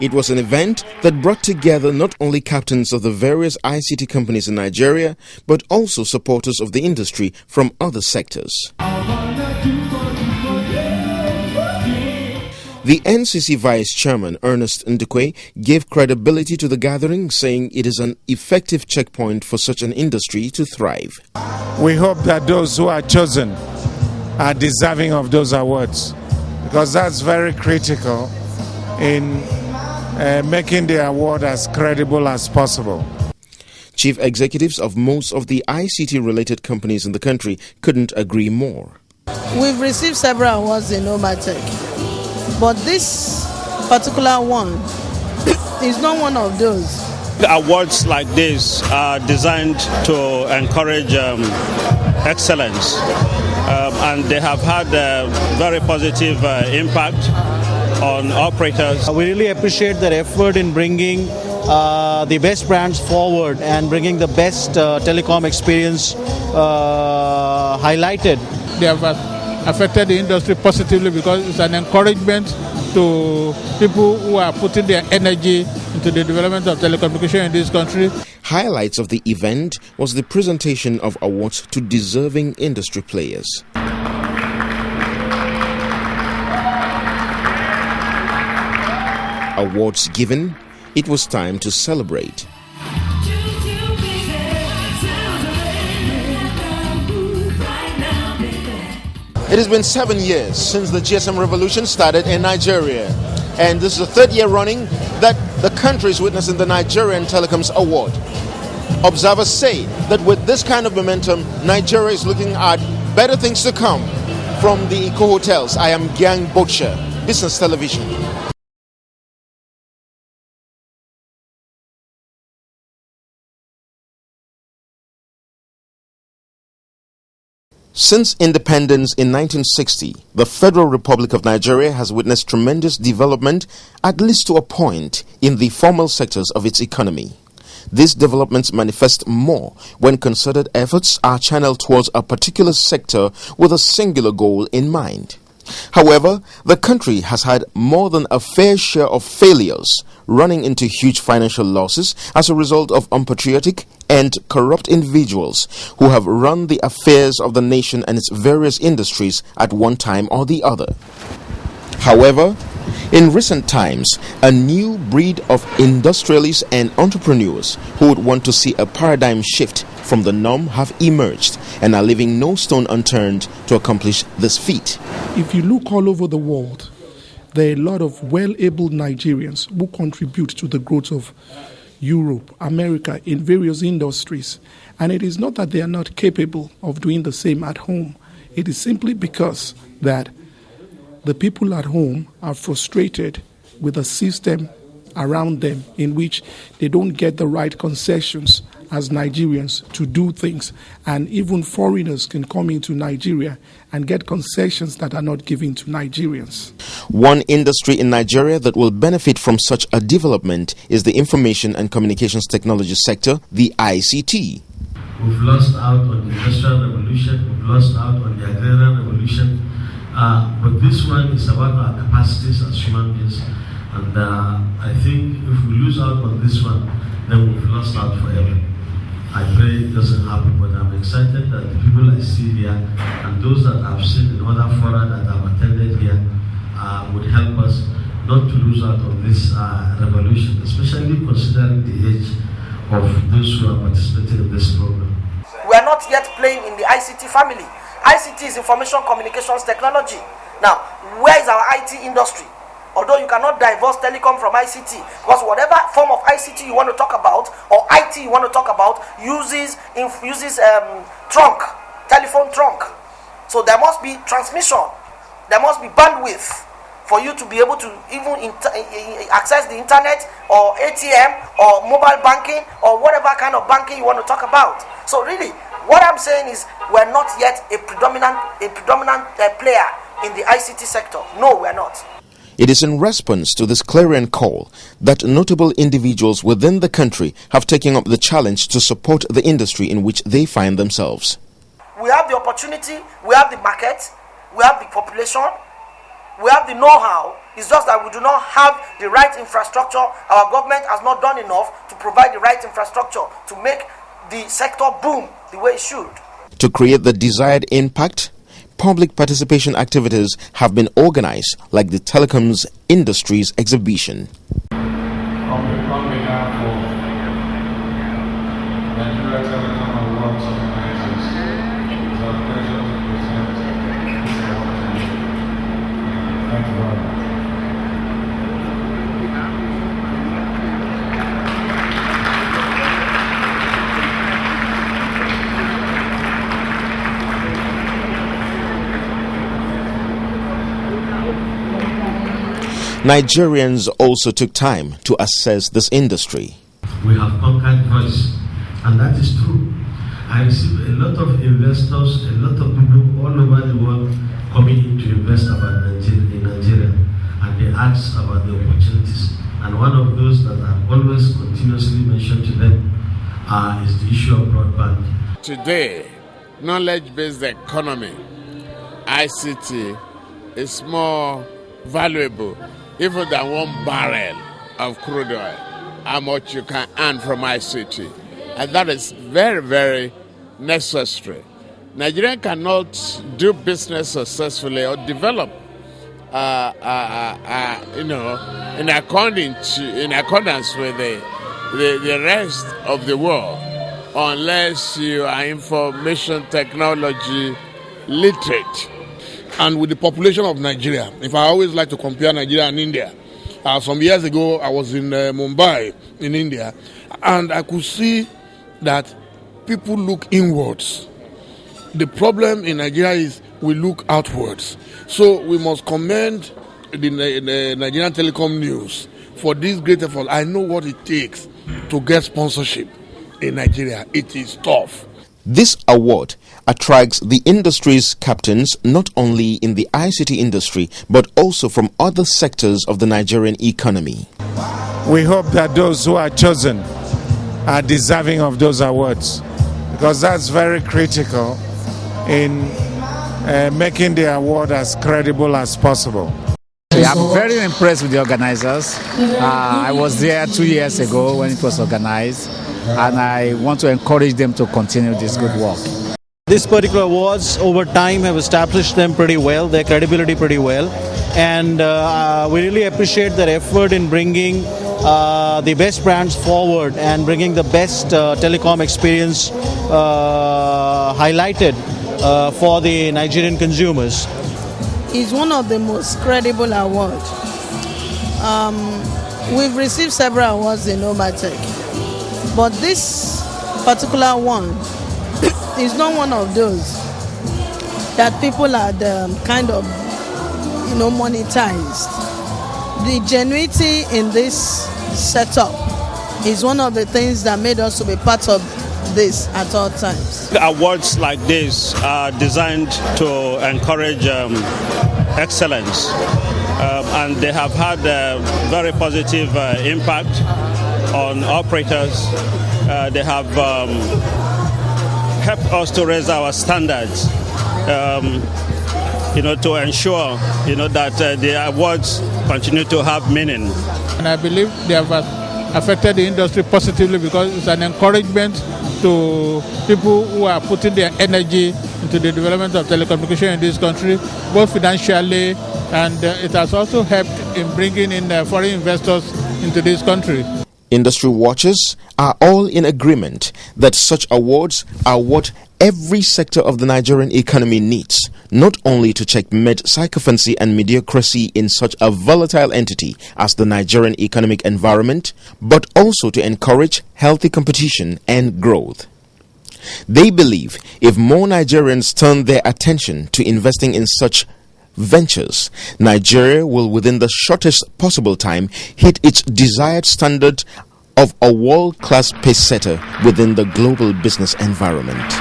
It was an event that brought together not only captains of the various ICT companies in Nigeria, but also supporters of the industry from other sectors. The NCC Vice Chairman, Ernest Ndukwe, gave credibility to the gathering, saying it is an effective checkpoint for such an industry to thrive. We hope that those who are chosen are deserving of those awards, because that's very critical in making the award as credible as possible. Chief executives of most of the ICT-related companies in the country couldn't agree more. We've received several awards in Omatech, but this particular one is not one of those. Awards like this are designed to encourage excellence, and they have had a very positive impact on operators. We really appreciate their effort in bringing the best brands forward and bringing the best telecom experience highlighted. They have affected the industry positively because it's an encouragement to people who are putting their energy into the development of telecommunication in this country. Highlights of the event was the presentation of awards to deserving industry players. Awards given, it was time to celebrate. It has been 7 years since the GSM revolution started in Nigeria, and this is the third year running that the country is witnessing the Nigerian Telecoms Award. Observers say that with this kind of momentum, Nigeria is looking at better things to come. From the Eco Hotels, I am Gyang Bocha, Business Television. Since independence in 1960, the Federal Republic of Nigeria has witnessed tremendous development, at least to a point, in the formal sectors of its economy. These developments manifest more when concerted efforts are channeled towards a particular sector with a singular goal in mind. However, the country has had more than a fair share of failures, running into huge financial losses as a result of unpatriotic and corrupt individuals who have run the affairs of the nation and its various industries at one time or the other. However, in recent times, a new breed of industrialists and entrepreneurs who would want to see a paradigm shift from the norm have emerged and are leaving no stone unturned to accomplish this feat. If you look all over the world, there are a lot of well-able Nigerians who contribute to the growth of Europe, America, in various industries. And it is not that they are not capable of doing the same at home. It is simply because that the people at home are frustrated with a system around them in which they don't get the right concessions as Nigerians to do things, and even foreigners can come into Nigeria and get concessions that are not given to Nigerians. One industry in Nigeria that will benefit from such a development is the information and communications technology sector, the ICT. We've lost out on the industrial revolution, we've lost out on the agrarian revolution, but this one is about our capacities as human beings, and I think if we lose out on this one, then we've lost out forever. I pray it doesn't happen, but I'm excited that the people I see here and those that I've seen in other fora that I've attended here would help us not to lose out on this revolution, especially considering the age of those who are participating in this program. We are not yet playing in the ICT family. ICT is information communications technology. Now, where is our IT industry? Although you cannot divorce telecom from ICT, because whatever form of ICT you want to talk about or IT you want to talk about uses telephone trunk. So there must be transmission, there must be bandwidth for you to be able to even access the internet or ATM or mobile banking or whatever kind of banking you want to talk about. So really, what I'm saying is we're not yet a predominant player in the ICT sector. No, we're not. It is in response to this clarion call that notable individuals within the country have taken up the challenge to support the industry in which they find themselves. We have the opportunity, we have the market, we have the population, we have the know-how. It's just that we do not have the right infrastructure. Our government has not done enough to provide the right infrastructure to make the sector boom the way it should. To create the desired impact, public participation activities have been organized, like the Telecoms Industries Exhibition. On behalf of Nigerian Telecom Awards organizers, it's our pleasure to present this award to you. Thank you very much. Nigerians also took time to assess this industry. We have conquered voice, and that is true. I receive a lot of investors, a lot of people all over the world coming in to invest in Nigeria, and they ask about the opportunities. And one of those that I always continuously mention to them is the issue of broadband. Today, knowledge-based economy, ICT, is more valuable even than 1 barrel of crude oil, how much you can earn from ICT. And that is very, very necessary. Nigeria cannot do business successfully or develop, in accordance with the rest of the world, unless you are information technology literate. And with the population of Nigeria, if I always like to compare Nigeria and India, some years ago I was in Mumbai in India, and I could see that people look inwards. The problem in Nigeria is we look outwards. So we must commend the Nigerian Telecom News for this great effort. I know what it takes to get sponsorship in Nigeria. It is tough. This award attracts the industry's captains not only in the ICT industry but also from other sectors of the Nigerian economy. We hope that those who are chosen are deserving of those awards, because that's very critical in making the award as credible as possible. I'm very impressed with the organizers. I was there 2 years ago when it was organized, and I want to encourage them to continue this good work. These particular awards over time have established them pretty well, their credibility pretty well, and we really appreciate their effort in bringing the best brands forward and bringing the best telecom experience highlighted for the Nigerian consumers. It's one of the most credible awards. We've received several awards in Omatech, but this particular one is not one of those that people are kind of, monetized. The genuinity in this setup is one of the things that made us to be part of this at all times. Awards like this are designed to encourage excellence, and they have had a very positive impact on operators. They have helped us to raise our standards, to ensure, that the awards continue to have meaning. And I believe they have affected the industry positively because it's an encouragement to people who are putting their energy into the development of telecommunication in this country, both financially, and it has also helped in bringing in foreign investors into this country. Industry watchers are all in agreement that such awards are what every sector of the Nigerian economy needs, not only to checkmate sycophancy and mediocrity in such a volatile entity as the Nigerian economic environment, but also to encourage healthy competition and growth. They believe if more Nigerians turn their attention to investing in such ventures, Nigeria will within the shortest possible time hit its desired standard of a world-class pace setter within the global business environment.